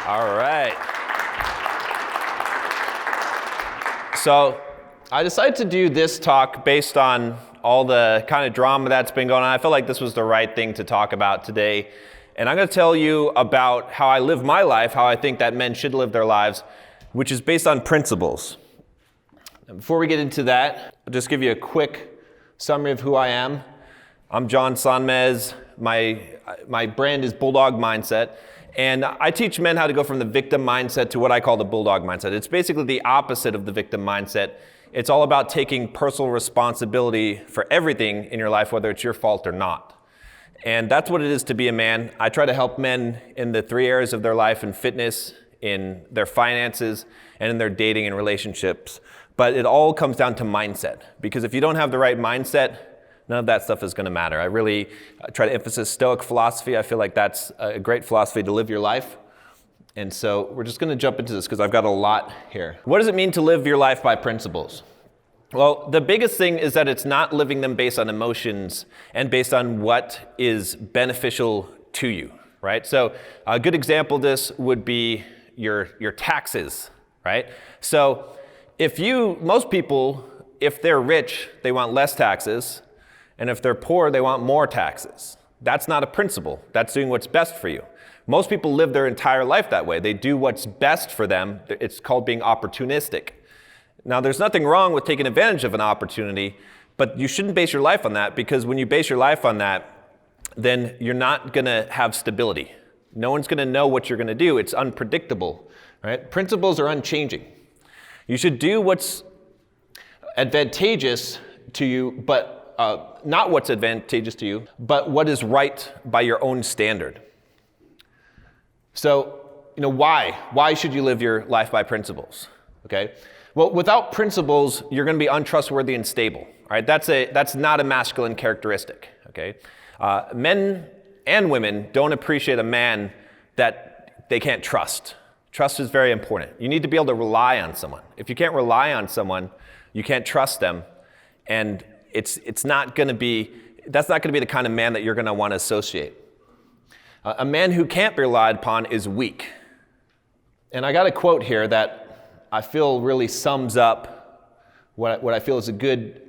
All right. So I decided to do this talk based on all the kind of drama that's been going on. I felt like this was the right thing to talk about today. And I'm going to tell you about how I live my life, how I think that men should live their lives, which is based on principles. And before we get into that, I'll just give you a quick summary of who I am. I'm John Sonmez. My brand is Bulldog Mindset. And I teach men how to go from the victim mindset to what I call the bulldog mindset. It's basically the opposite of the victim mindset. It's all about taking personal responsibility for everything in your life, whether it's your fault or not. And that's what it is to be a man. I try to help men in the 3 areas of their life: in fitness, in their finances, and in their dating and relationships. But it all comes down to mindset. Because if you don't have the right mindset, none of that stuff is going to matter. I really try to emphasize Stoic philosophy. I feel like that's a great philosophy to live your life. And so we're just going to jump into this because I've got a lot here. What does it mean to live your life by principles? Well, the biggest thing is that it's not living them based on emotions and based on what is beneficial to you, right? So a good example of this would be your taxes, right? So most people, if they're rich, they want less taxes. And if they're poor, they want more taxes. That's not a principle. That's doing what's best for you. Most people live their entire life that way. They do what's best for them. It's called being opportunistic. Now, there's nothing wrong with taking advantage of an opportunity, but you shouldn't base your life on that, because when you base your life on that, then you're not going to have stability. No one's going to know what you're going to do. It's unpredictable, right? Principles are unchanging. You should do what's advantageous to you, but not what's advantageous to you, but what is right by your own standard. So, why? Why should you live your life by principles? Okay. Well, without principles, you're going to be untrustworthy and stable. All right. That's not a masculine characteristic. Okay. Men and women don't appreciate a man that they can't trust. Trust is very important. You need to be able to rely on someone. If you can't rely on someone, you can't trust them, and that's not going to be the kind of man that you're going to want to associate. A man who can't be relied upon is weak. And I got a quote here that I feel really sums up what I feel is a good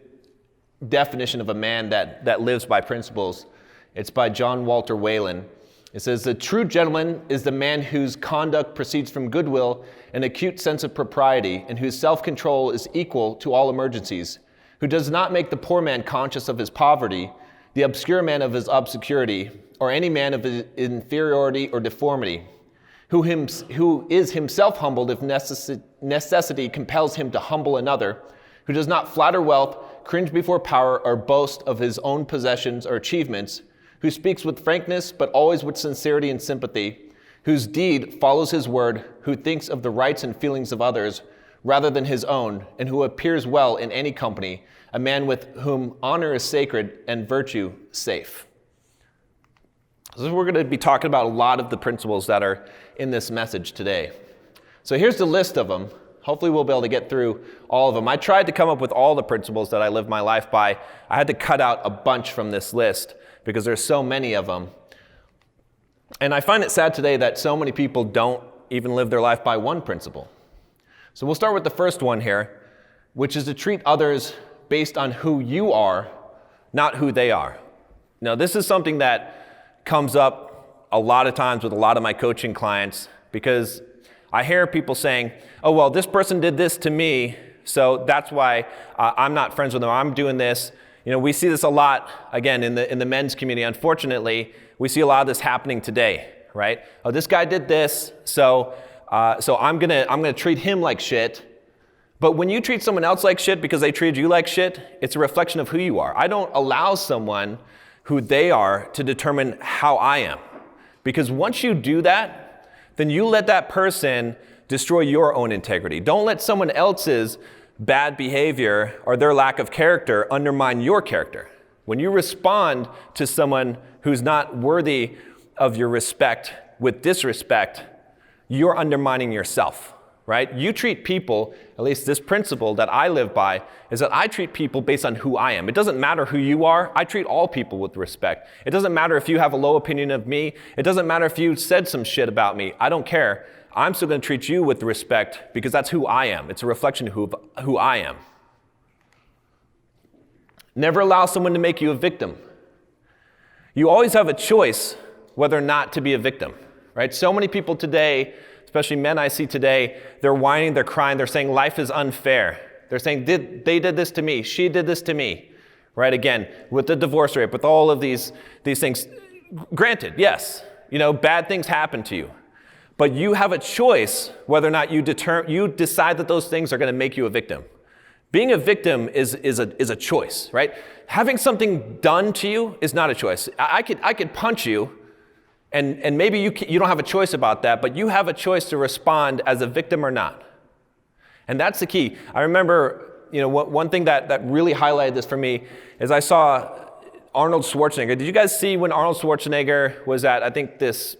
definition of a man that lives by principles. It's by John Walter Whalen. It says, "The true gentleman is the man whose conduct proceeds from goodwill, an acute sense of propriety, and whose self-control is equal to all emergencies, who does not make the poor man conscious of his poverty, the obscure man of his obscurity, or any man of his inferiority or deformity, who is himself humbled if necessity compels him to humble another, who does not flatter wealth, cringe before power, or boast of his own possessions or achievements, who speaks with frankness but always with sincerity and sympathy, whose deed follows his word, who thinks of the rights and feelings of others rather than his own, and who appears well in any company, a man with whom honor is sacred and virtue safe." So we're going to be talking about a lot of the principles that are in this message today. So here's the list of them. Hopefully we'll be able to get through all of them. I tried to come up with all the principles that I live my life by. I had to cut out a bunch from this list because there's so many of them. And I find it sad today that so many people don't even live their life by one principle. So we'll start with the first one here, which is to treat others based on who you are, not who they are. Now, this is something that comes up a lot of times with a lot of my coaching clients, because I hear people saying, "Oh, well, this person did this to me, so that's why I'm not friends with them. I'm doing this." We see this a lot, again, in the men's community. Unfortunately, we see a lot of this happening today, right? "Oh, this guy did this, so I'm gonna treat him like shit." But when you treat someone else like shit because they treated you like shit, it's a reflection of who you are. I don't allow someone who they are to determine how I am. Because once you do that, then you let that person destroy your own integrity. Don't let someone else's bad behavior or their lack of character undermine your character. When you respond to someone who's not worthy of your respect with disrespect, you're undermining yourself, right? You treat people, at least this principle that I live by, is that I treat people based on who I am. It doesn't matter who you are. I treat all people with respect. It doesn't matter if you have a low opinion of me. It doesn't matter if you said some shit about me. I don't care. I'm still going to treat you with respect because that's who I am. It's a reflection of who I am. Never allow someone to make you a victim. You always have a choice whether or not to be a victim, right? So many people today, especially men I see today, they're whining, they're crying, they're saying life is unfair. They're saying they did this to me, she did this to me, right? Again, with the divorce rate, with all of these things. Granted, yes, bad things happen to you, but you have a choice whether or not you decide that those things are going to make you a victim. Being a victim is a choice, right? Having something done to you is not a choice. I could punch you, and maybe you don't have a choice about that, but you have a choice to respond as a victim or not. And that's the key. I remember, one thing that really highlighted this for me is I saw Arnold Schwarzenegger. Did you guys see when Arnold Schwarzenegger was at, I think, this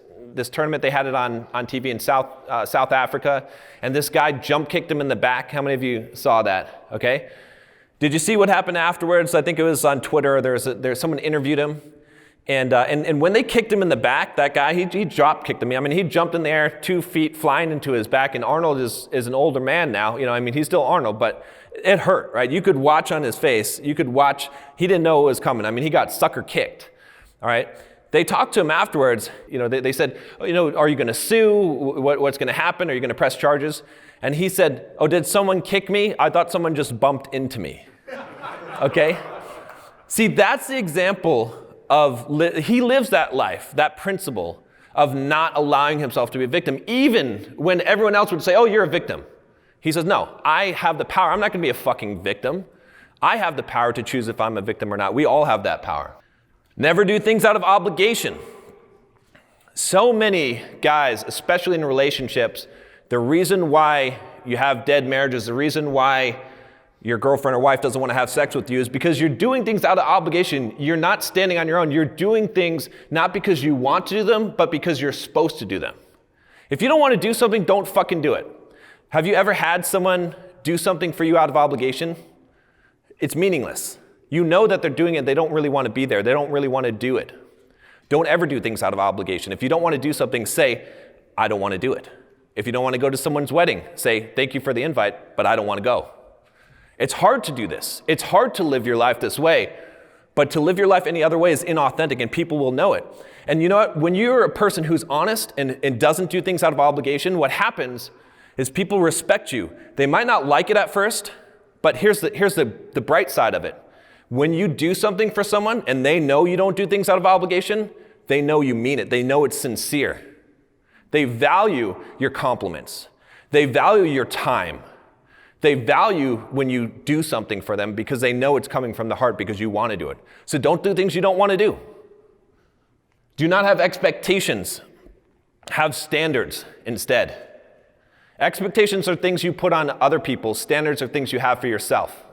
tournament? They had it on TV in South Africa, and this guy jump kicked him in the back. How many of you saw that? Okay. Did you see what happened afterwards? I think it was on Twitter. There's someone interviewed him, and when they kicked him in the back, that guy, he drop kicked him. I mean, he jumped in the air 2 feet flying into his back, and Arnold is an older man now. He's still Arnold, but it hurt, right? You could watch on his face. You could watch. He didn't know it was coming. He got sucker kicked. All right. They talked to him afterwards. They said, are you going to sue? What's going to happen? Are you going to press charges? And he said, did someone kick me? I thought someone just bumped into me. Okay? See, that's the example of, he lives that life, that principle of not allowing himself to be a victim, even when everyone else would say, you're a victim. He says, no, I have the power. I'm not going to be a fucking victim. I have the power to choose if I'm a victim or not. We all have that power. Never do things out of obligation. So many guys, especially in relationships, the reason why you have dead marriages, the reason why your girlfriend or wife doesn't want to have sex with you is because you're doing things out of obligation. You're not standing on your own. You're doing things not because you want to do them, but because you're supposed to do them. If you don't want to do something, don't fucking do it. Have you ever had someone do something for you out of obligation? It's meaningless. You know that they're doing it. They don't really want to be there. They don't really want to do it. Don't ever do things out of obligation. If you don't want to do something, say, I don't want to do it. If you don't want to go to someone's wedding, say, thank you for the invite, but I don't want to go. It's hard to do this. It's hard to live your life this way, but to live your life any other way is inauthentic, and people will know it. And you know what? When you're a person who's honest and doesn't do things out of obligation, what happens is people respect you. They might not like it at first, but here's the bright side of it. When you do something for someone and they know you don't do things out of obligation, they know you mean it. They know it's sincere. They value your compliments. They value your time. They value when you do something for them because they know it's coming from the heart because you want to do it. So don't do things you don't want to do. Do not have expectations. Have standards instead. Expectations are things you put on other people. Standards are things you have for yourself.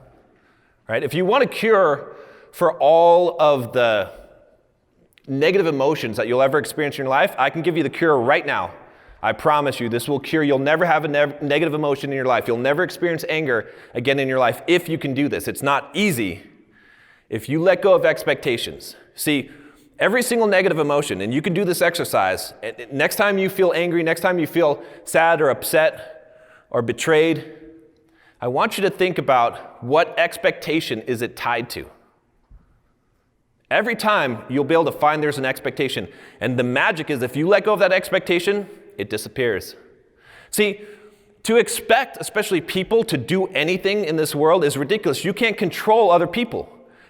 Right? If you want a cure for all of the negative emotions that you'll ever experience in your life, I can give you the cure right now. I promise you, this will cure. You'll never have a negative emotion in your life. You'll never experience anger again in your life if you can do this. It's not easy if you let go of expectations. See, every single negative emotion, and you can do this exercise, next time you feel angry, next time you feel sad or upset or betrayed, I want you to think about what expectation is it tied to. Every time you'll be able to find there's an expectation. And the magic is if you let go of that expectation, it disappears. See, to expect, especially people, to do anything in this world is ridiculous. You can't control other people.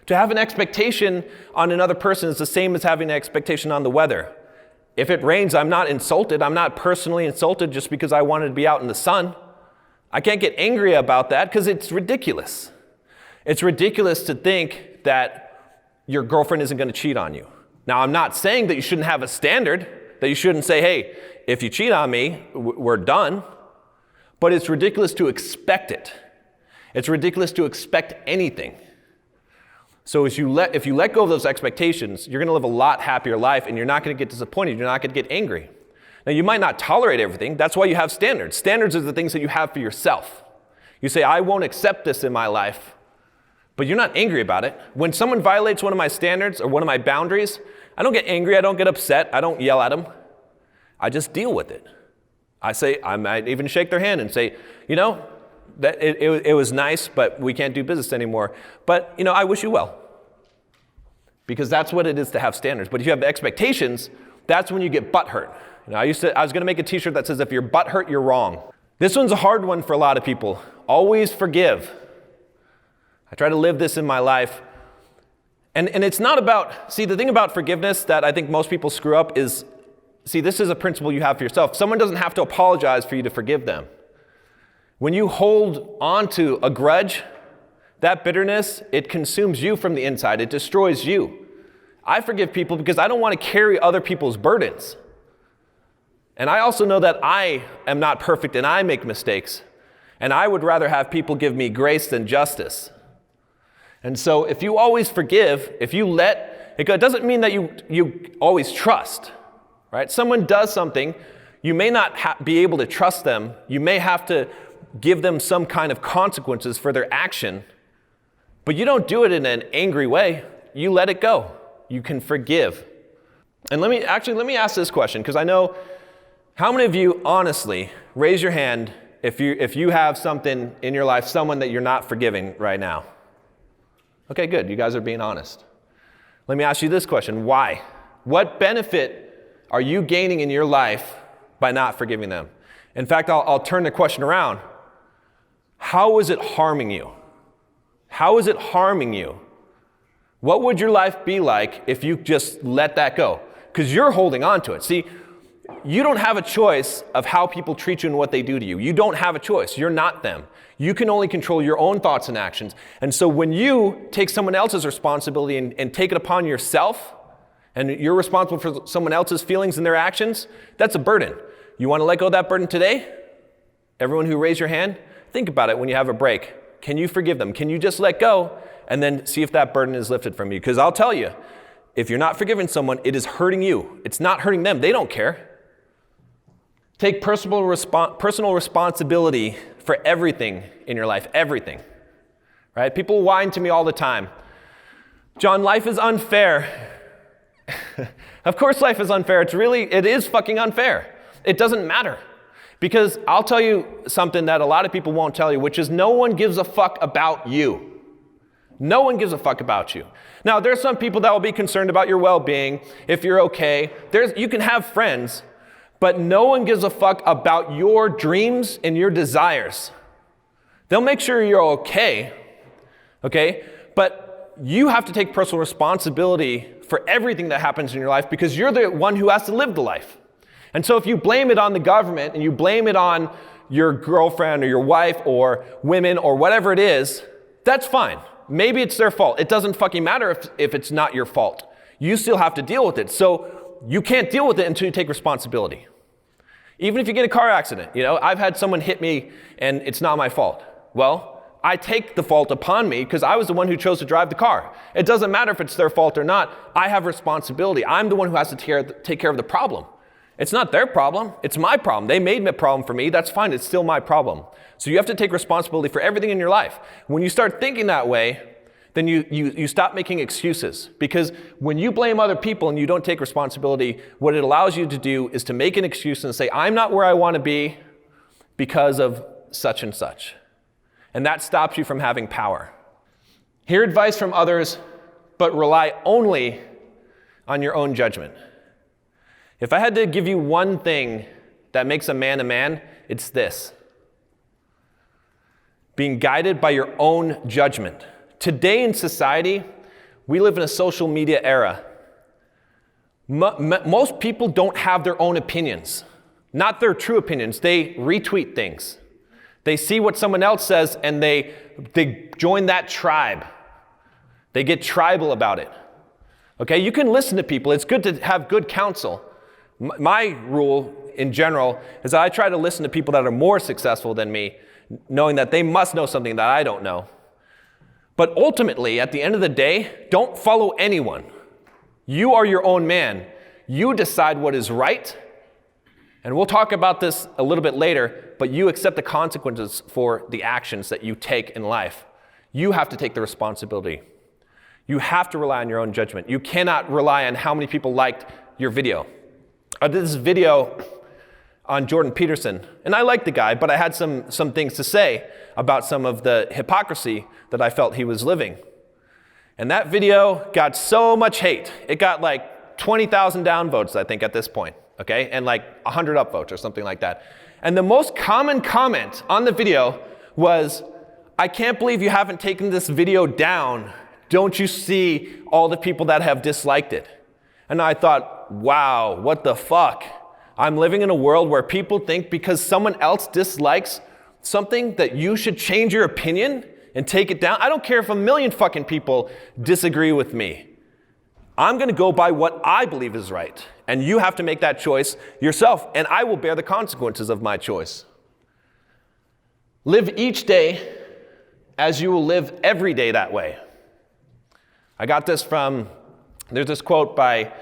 To have an expectation on another person is the same as having an expectation on the weather. If it rains, I'm not insulted. I'm not personally insulted just because I wanted to be out in the sun. I can't get angry about that because it's ridiculous. It's ridiculous to think that your girlfriend isn't going to cheat on you. Now, I'm not saying that you shouldn't have a standard, that you shouldn't say, hey, if you cheat on me, we're done. But it's ridiculous to expect it. It's ridiculous to expect anything. So if you let go of those expectations, you're going to live a lot happier life, and you're not going to get disappointed. You're not going to get angry. Now, you might not tolerate everything. That's why you have standards. Standards are the things that you have for yourself. You say, I won't accept this in my life, but you're not angry about it. When someone violates one of my standards or one of my boundaries, I don't get angry. I don't get upset. I don't yell at them. I just deal with it. I might even shake their hand and say, that it was nice, but we can't do business anymore. But, I wish you well. Because that's what it is to have standards. But if you have expectations, that's when you get butthurt. I was going to make a t-shirt that says, if you're butthurt, you're wrong. This one's a hard one for a lot of people. Always forgive. I try to live this in my life. And it's not about, the thing about forgiveness that I think most people screw up is, this is a principle you have for yourself. Someone doesn't have to apologize for you to forgive them. When you hold on to a grudge, that bitterness, it consumes you from the inside. It destroys you. I forgive people because I don't want to carry other people's burdens. And I also know that I am not perfect and I make mistakes. And I would rather have people give me grace than justice. And so if you always forgive, if you let it go, it doesn't mean that you always trust, right? Someone does something, you may not be able to trust them. You may have to give them some kind of consequences for their action, but you don't do it in an angry way. You let it go. You can forgive. And let me ask this question, because I know, how many of you honestly raise your hand if you have something in your life, someone that you're not forgiving right now? Okay, good. You guys are being honest. Let me ask you this question. Why? What benefit are you gaining in your life by not forgiving them? In fact, I'll turn the question around. How is it harming you? How is it harming you? What would your life be like if you just let that go? Because you're holding on to it. See, you don't have a choice of how people treat you and what they do to you. You don't have a choice. You're not them. You can only control your own thoughts and actions. And so when you take someone else's responsibility and take it upon yourself, and you're responsible for someone else's feelings and their actions, that's a burden. You want to let go of that burden today? Everyone who raised your hand, think about it when you have a break. Can you forgive them? Can you just let go and then see if that burden is lifted from you? Because I'll tell you, if you're not forgiving someone, it is hurting you. It's not hurting them. They don't care. Take personal responsibility for everything in your life, everything. Right? People whine to me all the time. John, life is unfair. Of course life is unfair. It is fucking unfair. It doesn't matter. Because I'll tell you something that a lot of people won't tell you, which is no one gives a fuck about you. No one gives a fuck about you. Now, there's some people that will be concerned about your well-being, if you're okay. You can have friends, but no one gives a fuck about your dreams and your desires. They'll make sure you're okay? But you have to take personal responsibility for everything that happens in your life because you're the one who has to live the life. And so if you blame it on the government and you blame it on your girlfriend or your wife or women or whatever it is, that's fine. Maybe it's their fault. It doesn't fucking matter if it's not your fault. You still have to deal with it. So you can't deal with it until you take responsibility. Even if you get a car accident, I've had someone hit me and it's not my fault. Well, I take the fault upon me because I was the one who chose to drive the car. It doesn't matter if it's their fault or not. I have responsibility. I'm the one who has to take care of the problem. It's not their problem. It's my problem. They made a problem for me. That's fine. It's still my problem. So you have to take responsibility for everything in your life. When you start thinking that way, then you stop making excuses. Because when you blame other people and you don't take responsibility, what it allows you to do is to make an excuse and say, I'm not where I want to be because of such and such. And that stops you from having power. Hear advice from others, but rely only on your own judgment. If I had to give you one thing that makes a man, it's this. Being guided by your own judgment. Today in society, we live in a social media era. Most people don't have their own opinions, not their true opinions. They retweet things. They see what someone else says and they join that tribe. They get tribal about it. Okay, you can listen to people. It's good to have good counsel. My rule in general is that I try to listen to people that are more successful than me, knowing that they must know something that I don't know. But ultimately, at the end of the day, don't follow anyone. You are your own man. You decide what is right. And we'll talk about this a little bit later, but you accept the consequences for the actions that you take in life. You have to take the responsibility. You have to rely on your own judgment. You cannot rely on how many people liked your video. This video, on Jordan Peterson. And I liked the guy, but I had some things to say about some of the hypocrisy that I felt he was living. And that video got so much hate. It got like 20,000 downvotes, I think, at this point, okay? And like 100 upvotes or something like that. And the most common comment on the video was, I can't believe you haven't taken this video down. Don't you see all the people that have disliked it? And I thought, wow, what the fuck? I'm living in a world where people think because someone else dislikes something that you should change your opinion and take it down. I don't care if 1 million fucking people disagree with me. I'm going to go by what I believe is right. And you have to make that choice yourself. And I will bear the consequences of my choice. Live each day as you will live every day that way. I got this from, there's this quote by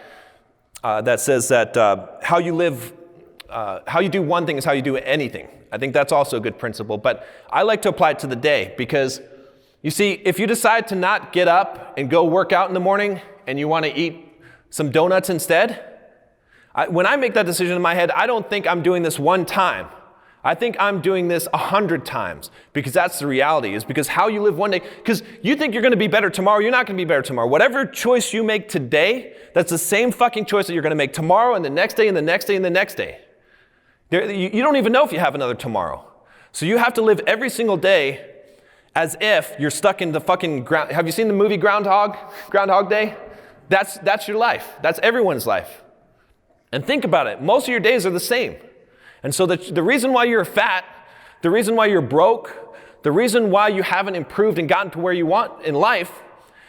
that says that how you do one thing is how you do anything. I think that's also a good principle, but I like to apply it to the day because, you see, if you decide to not get up and go work out in the morning and you want to eat some donuts instead, when I make that decision in my head, I don't think I'm doing this one time. I think I'm doing this 100 times because that's the reality, is because how you live one day, because you think you're going to be better tomorrow, you're not going to be better tomorrow. Whatever choice you make today, that's the same fucking choice that you're going to make tomorrow and the next day and the next day and the next day. You don't even know if you have another tomorrow. So you have to live every single day as if you're stuck in the fucking ground. Have you seen the movie Groundhog Day? That's your life. That's everyone's life. And think about it. Most of your days are the same. And so the reason why you're fat, the reason why you're broke, the reason why you haven't improved and gotten to where you want in life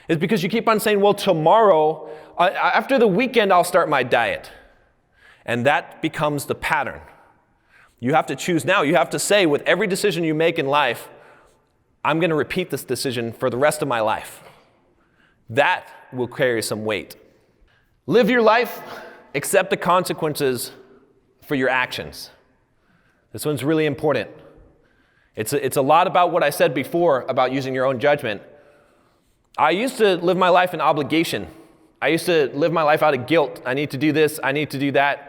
is because you keep on saying, well, tomorrow, after the weekend, I'll start my diet. And that becomes the pattern. You have to choose now. You have to say with every decision you make in life, I'm going to repeat this decision for the rest of my life. That will carry some weight. Live your life, accept the consequences for your actions. This one's really important. It's a lot about what I said before about using your own judgment. I used to live my life in obligation. I used to live my life out of guilt. I need to do this. I need to do that.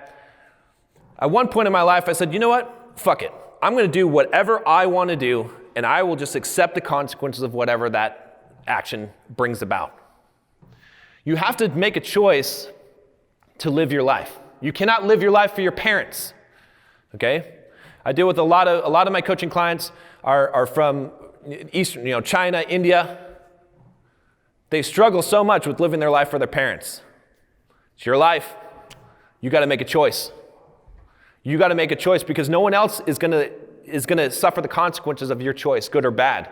At one point in my life, I said, you know what? Fuck it. I'm going to do whatever I want to do, and I will just accept the consequences of whatever that action brings about. You have to make a choice to live your life. You cannot live your life for your parents, okay? I deal with a lot of my coaching clients are from Eastern, China, India. They struggle so much with living their life for their parents. It's your life. You got to make a choice. You got to make a choice because no one else is going to suffer the consequences of your choice, good or bad.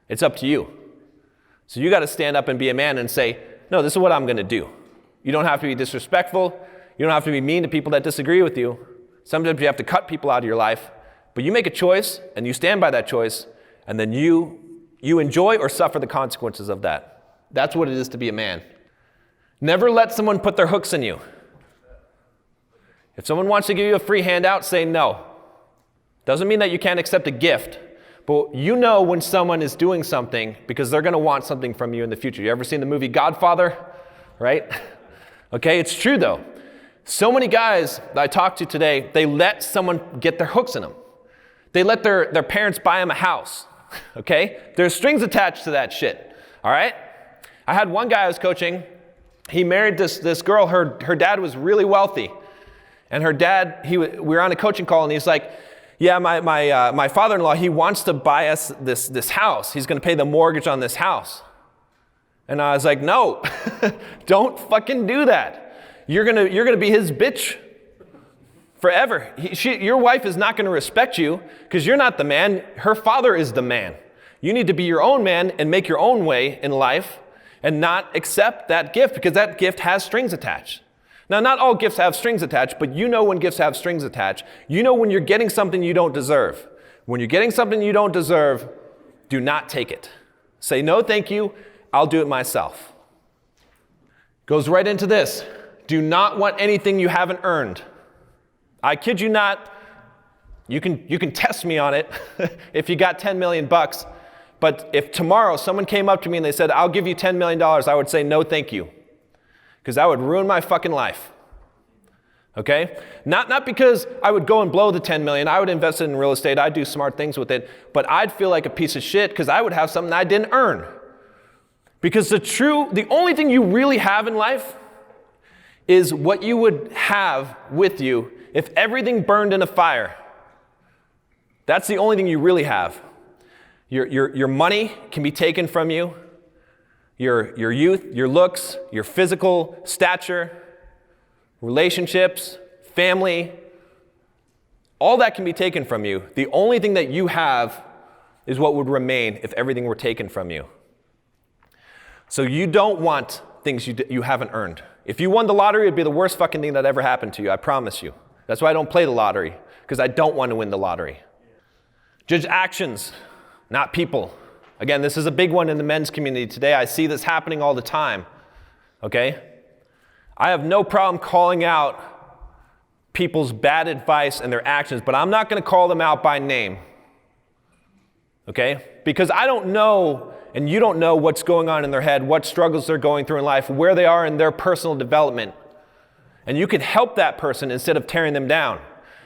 It's up to you. So you got to stand up and be a man and say, no, this is what I'm going to do. You don't have to be disrespectful. You don't have to be mean to people that disagree with you. Sometimes you have to cut people out of your life, but you make a choice and you stand by that choice, and then you enjoy or suffer the consequences of that. That's what it is to be a man. Never let someone put their hooks in you. If someone wants to give you a free handout, say no. Doesn't mean that you can't accept a gift, but you know when someone is doing something because they're going to want something from you in the future. You ever seen the movie Godfather? Right? Okay, it's true though. So many guys that I talked to today, they let someone get their hooks in them. They let their parents buy them a house, okay? There's strings attached to that shit, all right? I had one guy I was coaching. He married this girl. Her dad was really wealthy. And her dad, we were on a coaching call, and he's like, yeah, my father-in-law, he wants to buy us this house. He's going to pay the mortgage on this house. And I was like, no, don't fucking do that. You're gonna be his bitch forever. Your wife is not gonna respect you because you're not the man. Her father is the man. You need to be your own man and make your own way in life and not accept that gift because that gift has strings attached. Now, not all gifts have strings attached, but you know when gifts have strings attached. You know when you're getting something you don't deserve. When you're getting something you don't deserve, do not take it. Say, no, thank you. I'll do it myself. Goes right into this. Do not want anything you haven't earned. I kid you not. You can test me on it if you got $10 million. But if tomorrow someone came up to me and they said, I'll give you $10 million, I would say, no, thank you. Because that would ruin my fucking life. Okay? Not because I would go and blow the 10 million. I would invest it in real estate. I'd do smart things with it. But I'd feel like a piece of shit because I would have something I didn't earn. Because the only thing you really have in life is what you would have with you if everything burned in a fire. That's the only thing you really have. Your money can be taken from you. Your youth, your looks, your physical stature, relationships, family, all that can be taken from you. The only thing that you have is what would remain if everything were taken from you. So you don't want things you haven't earned. If you won the lottery, it'd be the worst fucking thing that ever happened to you, I promise you. That's why I don't play the lottery, because I don't want to win the lottery. Judge actions, not people. Again, this is a big one in the men's community today. I see this happening all the time, okay? I have no problem calling out people's bad advice and their actions, but I'm not going to call them out by name, okay? Because I don't know, and you don't know what's going on in their head, what struggles they're going through in life, where they are in their personal development. And you can help that person instead of tearing them down.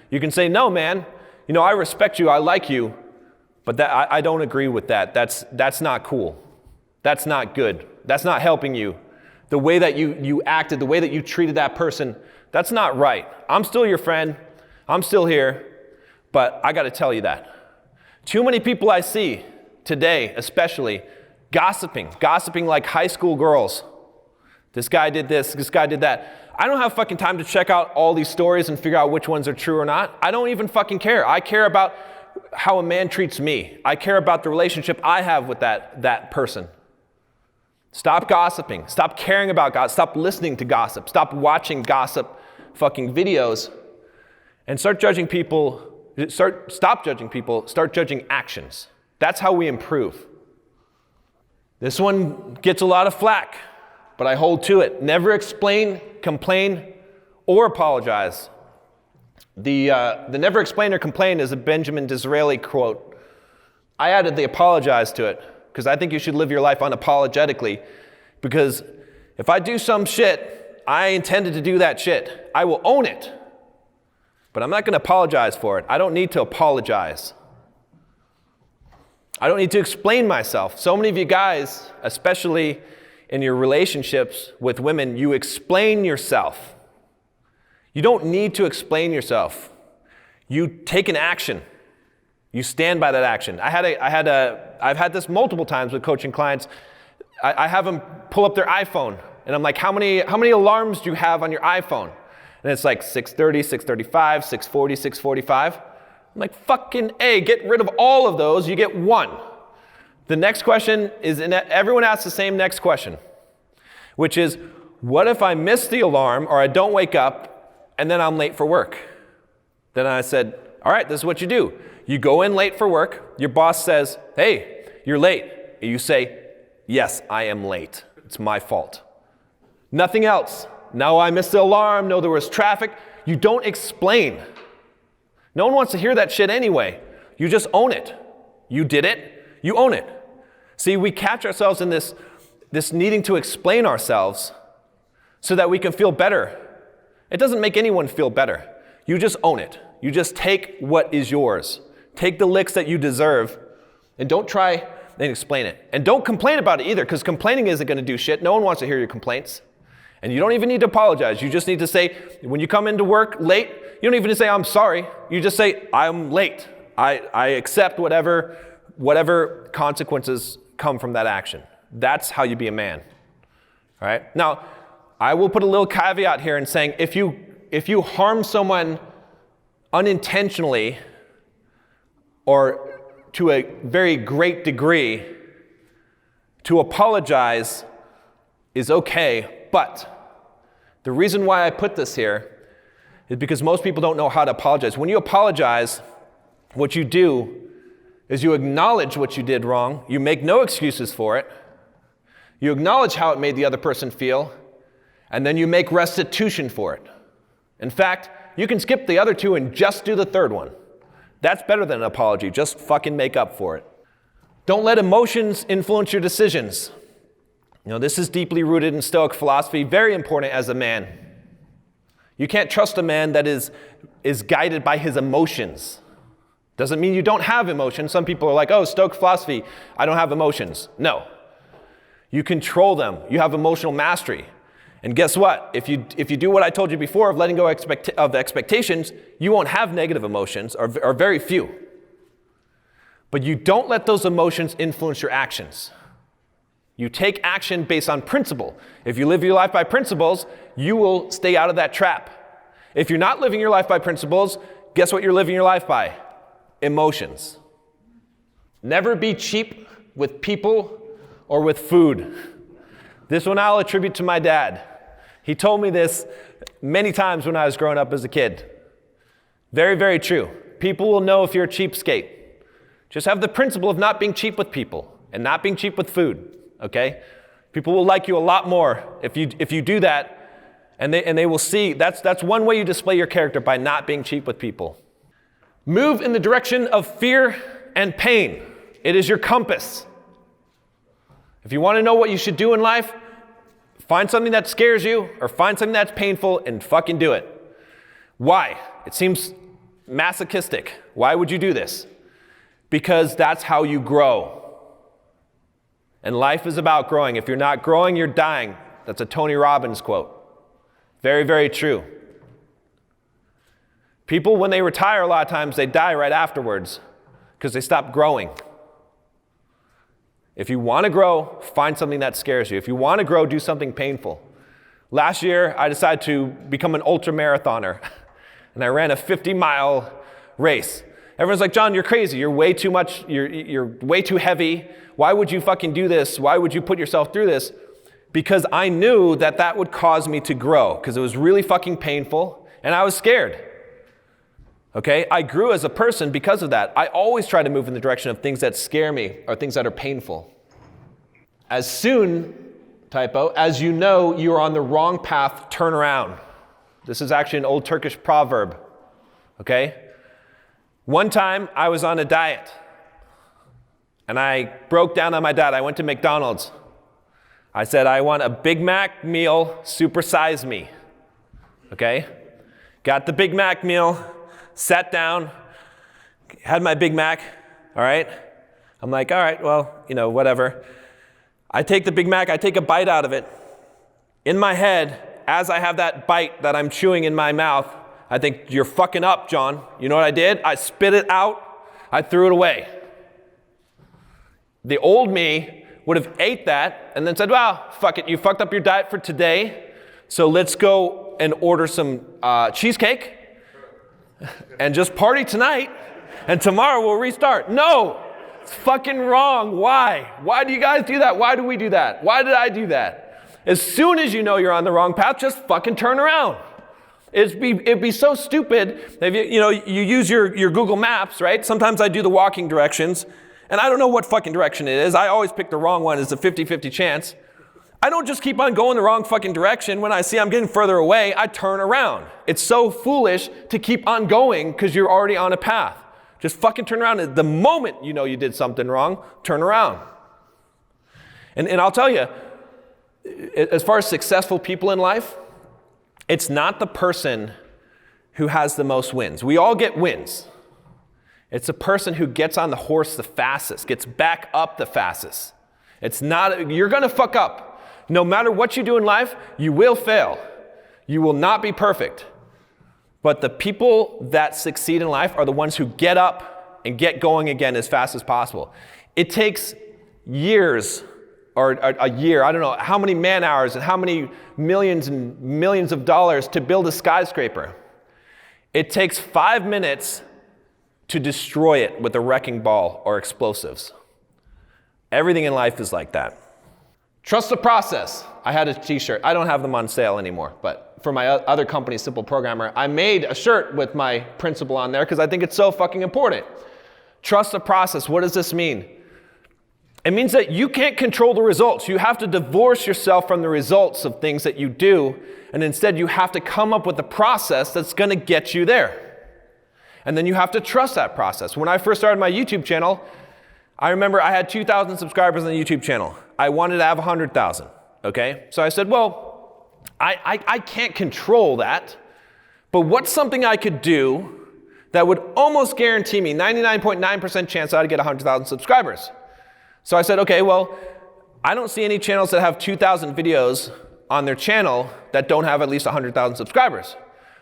You can say, no, man, I respect you, I like you, but I don't agree with that. That's not cool. That's not good. That's not helping you. The way that you acted, the way that you treated that person, that's not right. I'm still your friend. I'm still here. But I got to tell you that. Too many people I see today, especially, gossiping like high school girls. This guy did this guy did that. I don't have fucking time to check out all these stories and figure out which ones are true or not. I don't even fucking care. I care about how a man treats me. I care about the relationship I have with that person. Stop gossiping. Stop caring about gossip. Stop listening to gossip. Stop watching gossip fucking videos and start judging people. Stop judging people. Start judging actions. That's how we improve. This one gets a lot of flack, but I hold to it. Never explain, complain, or apologize. The never explain or complain is a Benjamin Disraeli quote. I added the apologize to it because I think you should live your life unapologetically, because if I do some shit, I intended to do that shit. I will own it, but I'm not going to apologize for it. I don't need to apologize. I don't need to explain myself. So many of you guys, especially in your relationships with women, you explain yourself. You don't need to explain yourself. You take an action. You stand by that action. I've had this multiple times with coaching clients. I have them pull up their iPhone, and I'm like, how many alarms do you have on your iPhone? And it's like 6:30, 6:35, 6:40, 6:45. I'm like, fucking A, get rid of all of those, you get one. The next question is, everyone asks the same next question, which is, what if I miss the alarm or I don't wake up and then I'm late for work? Then I said, all right, this is what you do. You go in late for work, your boss says, hey, you're late. And you say, yes, I am late. It's my fault. Nothing else. No, I missed the alarm. No, there was traffic. You don't explain. No one wants to hear that shit anyway. You just own it. You did it. You own it. See, we catch ourselves in this needing to explain ourselves so that we can feel better. It doesn't make anyone feel better. You just own it. You just take what is yours. Take the licks that you deserve, and don't try and explain it. And don't complain about it either, because complaining isn't going to do shit. No one wants to hear your complaints. And you don't even need to apologize. You just need to say, when you come into work late, you don't even need to say, I'm sorry. You just say, I'm late. I accept whatever consequences come from that action. That's how you be a man. All right? Now, I will put a little caveat here in saying, if you harm someone unintentionally or to a very great degree, to apologize is okay, but the reason why I put this here is because most people don't know how to apologize. When you apologize, what you do is you acknowledge what you did wrong, you make no excuses for it, you acknowledge how it made the other person feel, and then you make restitution for it. In fact, you can skip the other two and just do the third one. That's better than an apology. Just fucking make up for it. Don't let emotions influence your decisions. This is deeply rooted in Stoic philosophy, very important as a man. You can't trust a man that is guided by his emotions. Doesn't mean you don't have emotions. Some people are like, oh, Stoic philosophy, I don't have emotions. No. You control them. You have emotional mastery. And guess what? If you do what I told you before of letting go of expectations, you won't have negative emotions, or very few. But you don't let those emotions influence your actions. You take action based on principle. If you live your life by principles, you will stay out of that trap. If you're not living your life by principles, guess what you're living your life by? Emotions. Never be cheap with people or with food. This one I'll attribute to my dad. He told me this many times when I was growing up as a kid. Very, very true. People will know if you're a cheapskate. Just have the principle of not being cheap with people and not being cheap with food, okay? People will like you a lot more if you do that, and they will see. That's one way you display your character, by not being cheap with people. Move in the direction of fear and pain. It is your compass. If you want to know what you should do in life, find something that scares you or find something that's painful and fucking do it. Why? It seems masochistic. Why would you do this? Because that's how you grow. And life is about growing. If you're not growing, you're dying. That's a Tony Robbins quote. Very, very true. People, when they retire, a lot of times they die right afterwards because they stop growing. If you want to grow, find something that scares you. If you want to grow, do something painful. Last year, I decided to become an ultra marathoner, and I ran a 50-mile race. Everyone's like, John, you're crazy. You're way too much. You're way too heavy. Why would you fucking do this? Why would you put yourself through this? Because I knew that would cause me to grow, because it was really fucking painful, and I was scared. Okay, I grew as a person because of that. I always try to move in the direction of things that scare me or things that are painful. As soon, as you know you are on the wrong path, turn around. This is actually an old Turkish proverb. Okay? One time I was on a diet and I broke down on my diet. I went to McDonald's. I said, I want a Big Mac meal, supersize me. Okay? Got the Big Mac meal. Sat down, had my Big Mac, all right? I'm like, all right, well, whatever. I take the Big Mac, I take a bite out of it. In my head, as I have that bite that I'm chewing in my mouth, I think, you're fucking up, John. You know what I did? I spit it out, I threw it away. The old me would have ate that and then said, well, fuck it, you fucked up your diet for today, so let's go and order some cheesecake. And just party tonight, and tomorrow we'll restart. No, it's fucking wrong. Why? Why do you guys do that? Why do we do that? Why did I do that? As soon as you know you're on the wrong path, just fucking turn around. It'd be so stupid if you use your Google Maps, right? Sometimes I do the walking directions, and I don't know what fucking direction it is. I always pick the wrong one. It's a 50-50 chance. I don't just keep on going the wrong fucking direction. When I see I'm getting further away, I turn around. It's so foolish to keep on going because you're already on a path. Just fucking turn around. The moment you know you did something wrong, turn around. And I'll tell you, as far as successful people in life, it's not the person who has the most wins. We all get wins. It's the person who gets on the horse the fastest, gets back up the fastest. It's not, you're gonna fuck up. No matter what you do in life, you will fail. You will not be perfect. But the people that succeed in life are the ones who get up and get going again as fast as possible. It takes years, or a year, I don't know how many man hours and how many millions and millions of dollars to build a skyscraper. It takes 5 minutes to destroy it with a wrecking ball or explosives. Everything in life is like that. Trust the process. I had a t-shirt. I don't have them on sale anymore, but for my other company, Simple Programmer, I made a shirt with my principle on there because I think it's so fucking important. Trust the process. What does this mean? It means that you can't control the results. You have to divorce yourself from the results of things that you do, and instead you have to come up with a process that's going to get you there. And then you have to trust that process. When I first started my YouTube channel, I remember I had 2,000 subscribers on the YouTube channel. I wanted to have 100,000, okay? So I said, well, I can't control that. But what's something I could do that would almost guarantee me 99.9% chance I'd get 100,000 subscribers? So I said, okay, well, I don't see any channels that have 2,000 videos on their channel that don't have at least 100,000 subscribers.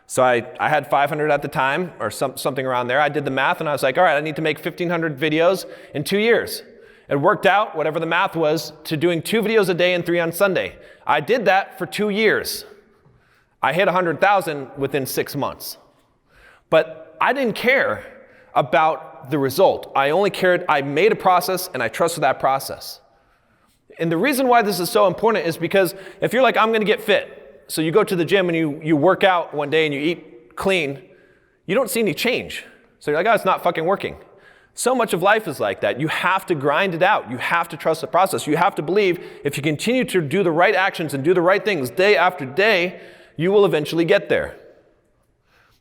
So I had 500 at the time, or something around there. I did the math, and I was like, all right, I need to make 1,500 videos in 2 years. It worked out, whatever the math was, to doing 2 videos a day and 3 on Sunday. I did that for 2 years. I hit 100,000 within 6 months. But I didn't care about the result. I only cared, I made a process, and I trusted that process. And the reason why this is so important is because if you're like, I'm going to get fit, so you go to the gym and you work out one day and you eat clean, you don't see any change. So you're like, oh, it's not fucking working. So much of life is like that. You have to grind it out. You have to trust the process. You have to believe if you continue to do the right actions and do the right things day after day, you will eventually get there.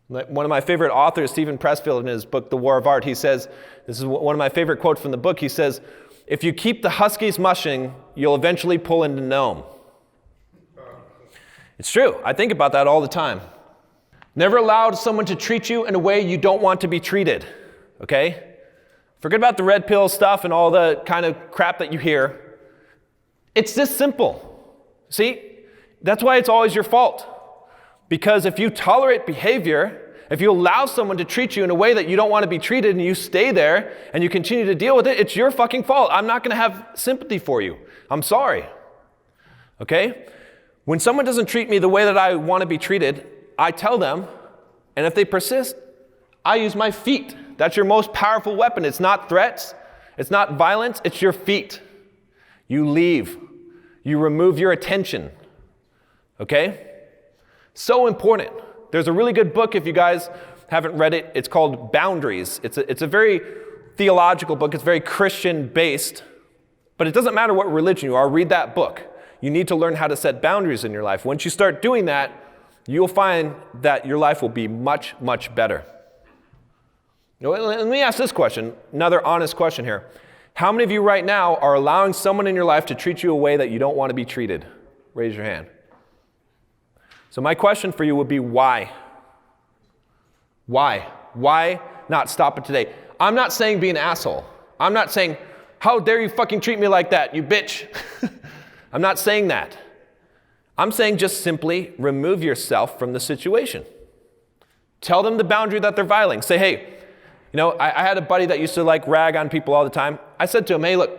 One of my favorite authors, Stephen Pressfield, in his book, The War of Art, he says, this is one of my favorite quotes from the book, he says, if you keep the huskies mushing, you'll eventually pull into Nome. It's true. I think about that all the time. Never allow someone to treat you in a way you don't want to be treated, okay? Forget about the red pill stuff and all the kind of crap that you hear. It's this simple. See? That's why it's always your fault. Because if you tolerate behavior, if you allow someone to treat you in a way that you don't want to be treated and you stay there and you continue to deal with it, it's your fucking fault. I'm not going to have sympathy for you. I'm sorry. Okay? When someone doesn't treat me the way that I want to be treated, I tell them, and if they persist, I use my feet. That's your most powerful weapon. It's not threats. It's not violence. It's your feet. You leave. You remove your attention. Okay? So important. There's a really good book if you guys haven't read it. It's called Boundaries. It's a very theological book. It's very Christian-based. But it doesn't matter what religion you are. Read that book. You need to learn how to set boundaries in your life. Once you start doing that, you'll find that your life will be much, much better. Now, let me ask this question, another honest question here. How many of you right now are allowing someone in your life to treat you a way that you don't want to be treated? Raise your hand. So my question for you would be why? Why? Why not stop it today? I'm not saying be an asshole. I'm not saying, how dare you fucking treat me like that, you bitch. I'm not saying that. I'm saying just simply remove yourself from the situation. Tell them the boundary that they're violating. Say, hey, you know, I had a buddy that used to like rag on people all the time. I said to him, hey, look,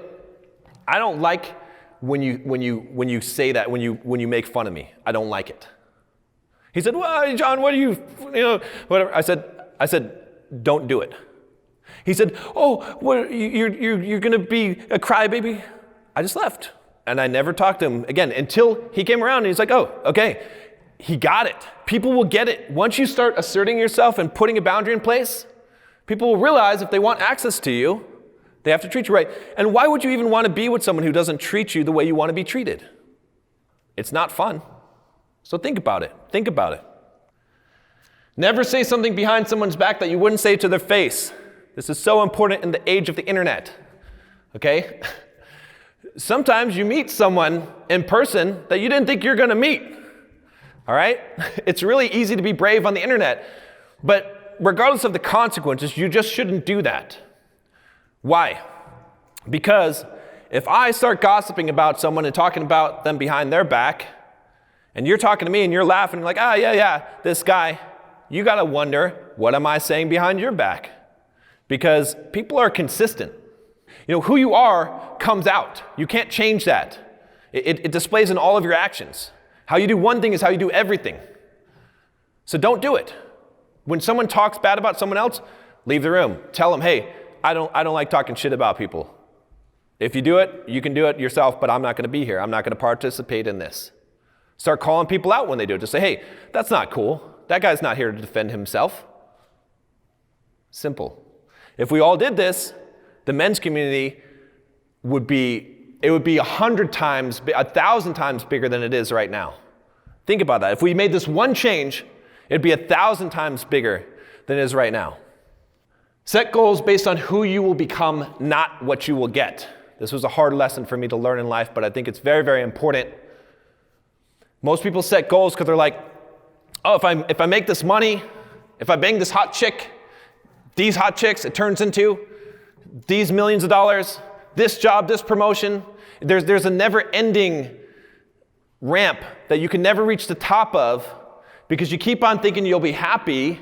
I don't like when you say that, when you make fun of me. I don't like it. He said, well, John, what do you know, whatever. I said, don't do it. He said, oh, what, you're going to be a crybaby? I just left. And I never talked to him again until he came around and he's like, oh, okay, he got it. People will get it. Once you start asserting yourself and putting a boundary in place, people will realize if they want access to you, they have to treat you right. And why would you even want to be with someone who doesn't treat you the way you want to be treated? It's not fun. So think about it. Think about it. Never say something behind someone's back that you wouldn't say to their face. This is so important in the age of the internet. Okay? Sometimes you meet someone in person that you didn't think you're going to meet. All right? It's really easy to be brave on the internet. But regardless of the consequences, you just shouldn't do that. Why? Because if I start gossiping about someone and talking about them behind their back, and you're talking to me and you're laughing like, yeah, this guy, you got to wonder, what am I saying behind your back? Because people are consistent. You know, who you are comes out. You can't change that. It displays in all of your actions. How you do one thing is how you do everything. So don't do it. When someone talks bad about someone else, leave the room. Tell them, hey, I don't like talking shit about people. If you do it, you can do it yourself, but I'm not going to be here. I'm not going to participate in this. Start calling people out when they do it. Just say, hey, that's not cool. That guy's not here to defend himself. Simple. If we all did this, the men's community would be 100 times, 1,000 times bigger than it is right now. Think about that. If we made this one change, it'd be 1,000 times bigger than it is right now. Set goals based on who you will become, not what you will get. This was a hard lesson for me to learn in life, but I think it's very, very important. Most people set goals because they're like, oh, if I make this money, if I bang this hot chick, these hot chicks, it turns into these millions of dollars, this job, this promotion. There's a never-ending ramp that you can never reach the top of because you keep on thinking you'll be happy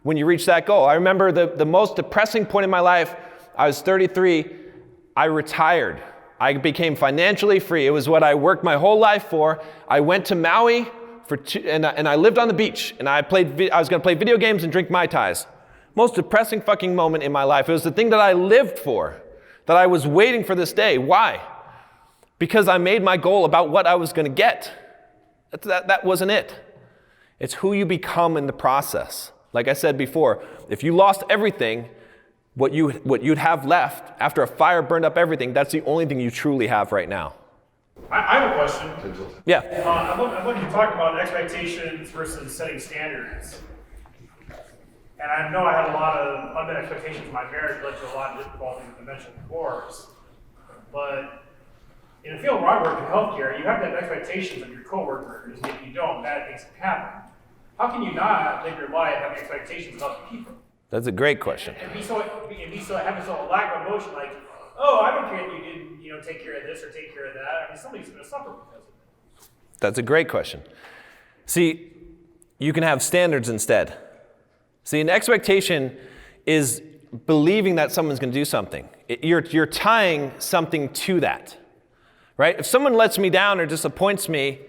when you reach that goal. I remember the most depressing point in my life, I was 33, I retired. I became financially free. It was what I worked my whole life for. I went to Maui and I lived on the beach, and I was going to play video games and drink Mai Tais. Most depressing fucking moment in my life. It was the thing that I lived for, that I was waiting for this day. Why? Because I made my goal about what I was going to get. That wasn't it. It's who you become in the process. Like I said before, if you lost everything, what you'd have left after a fire burned up everything, that's the only thing you truly have right now. I have a question. Yeah. I'd love you to talk about expectations versus setting standards. And I know I had a lot of unmet expectations in my marriage, led to a lot of difficulties in the mentioned before. But in the field where I work in healthcare, you have to have expectations of your coworkers. If you don't, bad things can happen. How can you not live your life having expectations of other people? That's a great question. And be so having a lack of emotion, like, oh, I don't care if you didn't, take care of this or take care of that. I mean, somebody's going to suffer because of it. That's a great question. See, you can have standards instead. See, an expectation is believing that someone's going to do something. You're tying something to that, right? If someone lets me down or disappoints me,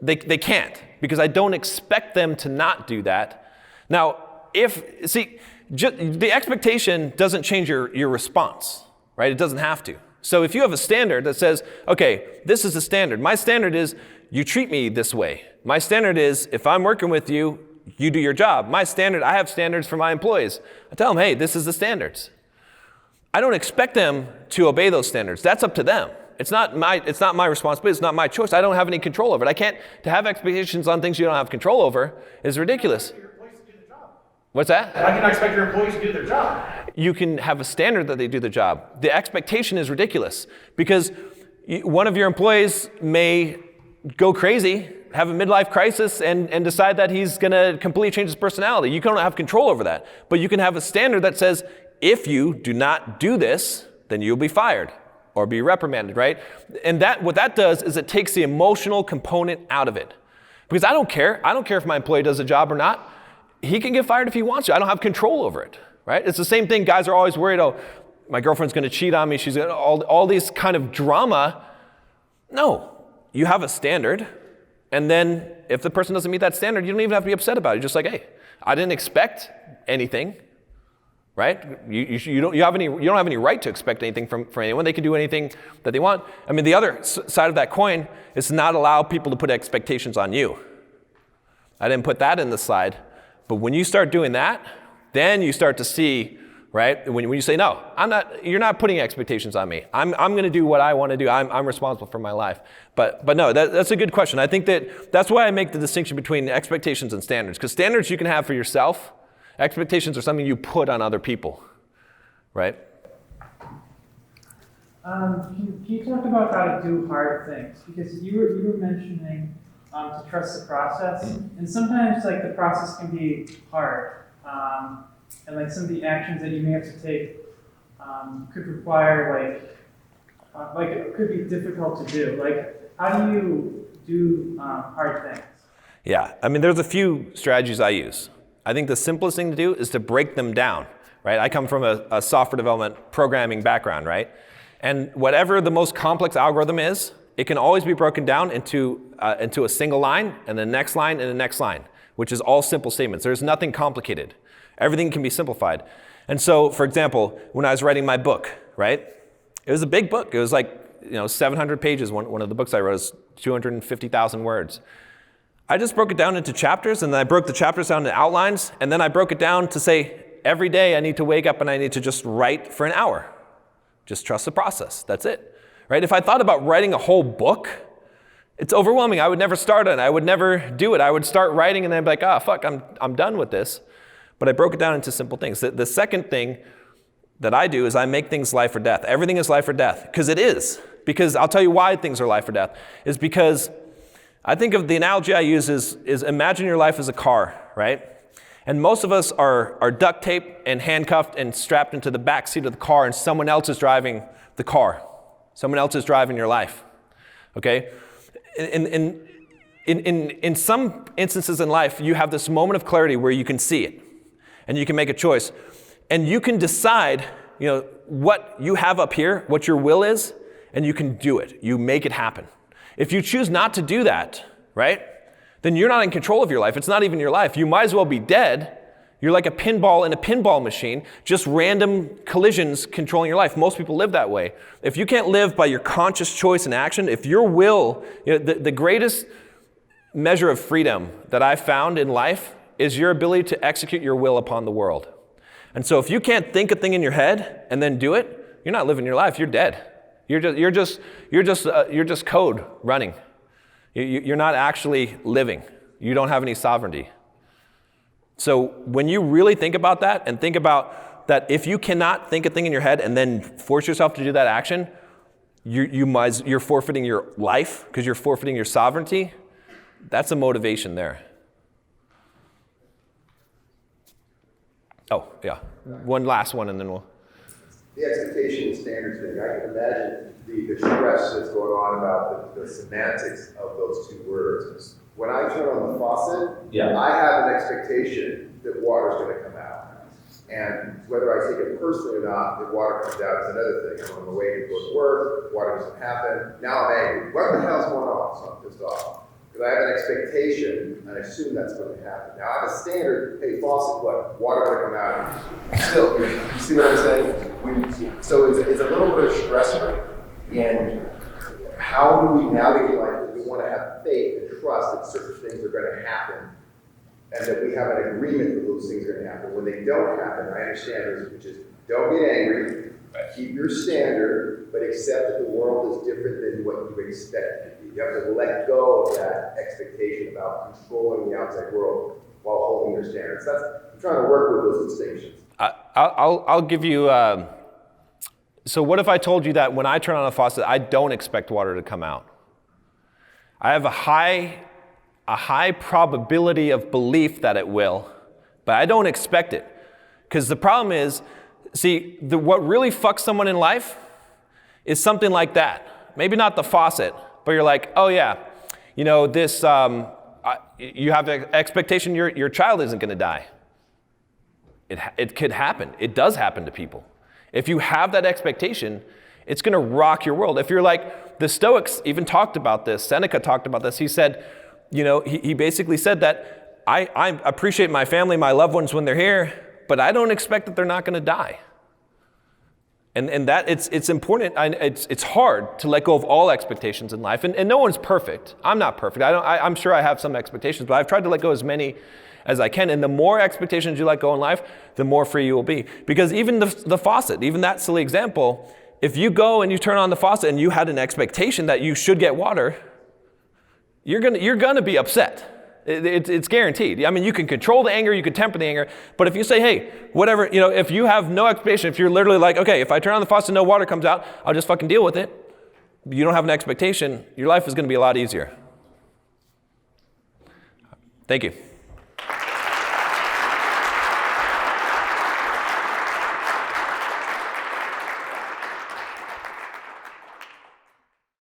they can't, because I don't expect them to not do that. Now, the expectation doesn't change your response, right? It doesn't have to. So if you have a standard that says, okay, this is the standard. My standard is you treat me this way. My standard is if I'm working with you, you do your job. I have standards for my employees. I tell them, hey, this is the standards. I don't expect them to obey those standards. That's up to them. It's not my responsibility. It's not my choice. I don't have any control over it. To have expectations on things you don't have control over is ridiculous. What's that? How can I expect your employees to do their job? You can have a standard that they do the job. The expectation is ridiculous because one of your employees may go crazy, have a midlife crisis, and decide that he's going to completely change his personality. You don't have control over that. But you can have a standard that says, if you do not do this, then you'll be fired or be reprimanded, right? And what that does is it takes the emotional component out of it. Because I don't care. I don't care if my employee does a job or not. He can get fired if he wants to. I don't have control over it, right? It's the same thing. Guys are always worried, oh, my girlfriend's going to cheat on me. She's going to, all these kind of drama. No, you have a standard. And then if the person doesn't meet that standard, you don't even have to be upset about it. You're just like, hey, I didn't expect anything, right? You don't have any right to expect anything from anyone. They can do anything that they want. I mean, the other side of that coin is to not allow people to put expectations on you. I didn't put that in the slide. But when you start doing that, then you start to see, right? When you say, no, you're not putting expectations on me. I'm going to do what I want to do. I'm responsible for my life. But no, that's a good question. I think that's why I make the distinction between expectations and standards. Because standards you can have for yourself. Expectations are something you put on other people, right? Can you talk about how to do hard things? Because you were mentioning to trust the process, and sometimes the process can be hard, and some of the actions that you may have to take could require it could be difficult to do. How do you do hard things? Yeah, I mean, there's a few strategies I use. I think the simplest thing to do is to break them down, right? I come from a software development programming background, right? And whatever the most complex algorithm is, it can always be broken down into a single line, and the next line, and the next line, which is all simple statements. There's nothing complicated. Everything can be simplified. And so, for example, when I was writing my book, right? It was a big book. It was 700 pages. One of the books I wrote is 250,000 words. I just broke it down into chapters, and then I broke the chapters down into outlines, and then I broke it down to say, every day I need to wake up and I need to just write for an hour. Just trust the process. That's it. Right? If I thought about writing a whole book, it's overwhelming. I would never start it. I would never do it. I would start writing and then I'd be like, fuck, I'm done with this. But I broke it down into simple things. The second thing that I do is I make things life or death. Everything is life or death, because it is. Because I'll tell you why things are life or death, is because I think of the analogy I use is imagine your life as a car, right? And most of us are duct taped and handcuffed and strapped into the back seat of the car, and someone else is driving the car. Someone else is driving your life, okay? In some instances in life, you have this moment of clarity where you can see it, and you can make a choice. And you can decide, what you have up here, what your will is, and you can do it. You make it happen. If you choose not to do that, right, then you're not in control of your life. It's not even your life. You might as well be dead. You're like a pinball in a pinball machine, just random collisions controlling your life. Most people live that way. If you can't live by your conscious choice and action, if your will, the greatest measure of freedom that I've found in life is your ability to execute your will upon the world. And so if you can't think a thing in your head and then do it, you're not living your life. You're dead. You're just code running. You're not actually living. You don't have any sovereignty. So when you really think about that and think about that, if you cannot think a thing in your head and then force yourself to do that action, you're forfeiting your life because you're forfeiting your sovereignty. That's a motivation there. Oh, yeah. One last one and then we'll... The expectation and standards thing, I can imagine the stress that's going on about the semantics of those two words. When I turn on the faucet, I have an expectation that water's going to come out. And whether I take it personally or not, the water comes out is another thing. I'm on my way to go to work, water doesn't happen. Now I'm angry. What the hell's going on? So I'm pissed off. Because I have an expectation, and I assume that's going to happen. Now I have a standard, hey, faucet, what? Water going to come out. Still, you see what I'm saying? So it's a little bit of stressor. And how do we navigate life? We want to have faith and trust that certain things are going to happen, and that we have an agreement that those things are going to happen. When they don't happen, I understand this, which is don't get angry, keep your standard, but accept that the world is different than what you expect it to be. You have to let go of that expectation about controlling the outside world while holding your standards. I'm trying to work with those distinctions. I'll give you... So what if I told you that when I turn on a faucet, I don't expect water to come out? I have a high probability of belief that it will, but I don't expect it. Because the problem is, what really fucks someone in life is something like that. Maybe not the faucet, but you're like, oh yeah, you have the expectation your child isn't going to die. It could happen. It does happen to people. If you have that expectation, it's going to rock your world. If you're like, the Stoics even talked about this, Seneca talked about this. He said, he basically said that I appreciate my family, my loved ones when they're here, but I don't expect that they're not going to die. And that it's important. It's hard to let go of all expectations in life, and no one's perfect. I'm not perfect. I'm sure I have some expectations, but I've tried to let go as many as I can. And the more expectations you let go in life, the more free you will be. Because even the faucet, even that silly example, if you go and you turn on the faucet and you had an expectation that you should get water, you're gonna be upset. It's guaranteed. I mean, you can control the anger, you can temper the anger, but if you say, hey, whatever, if you have no expectation, if you're literally like, okay, if I turn on the faucet and no water comes out, I'll just fucking deal with it. You don't have an expectation, your life is gonna be a lot easier. Thank you.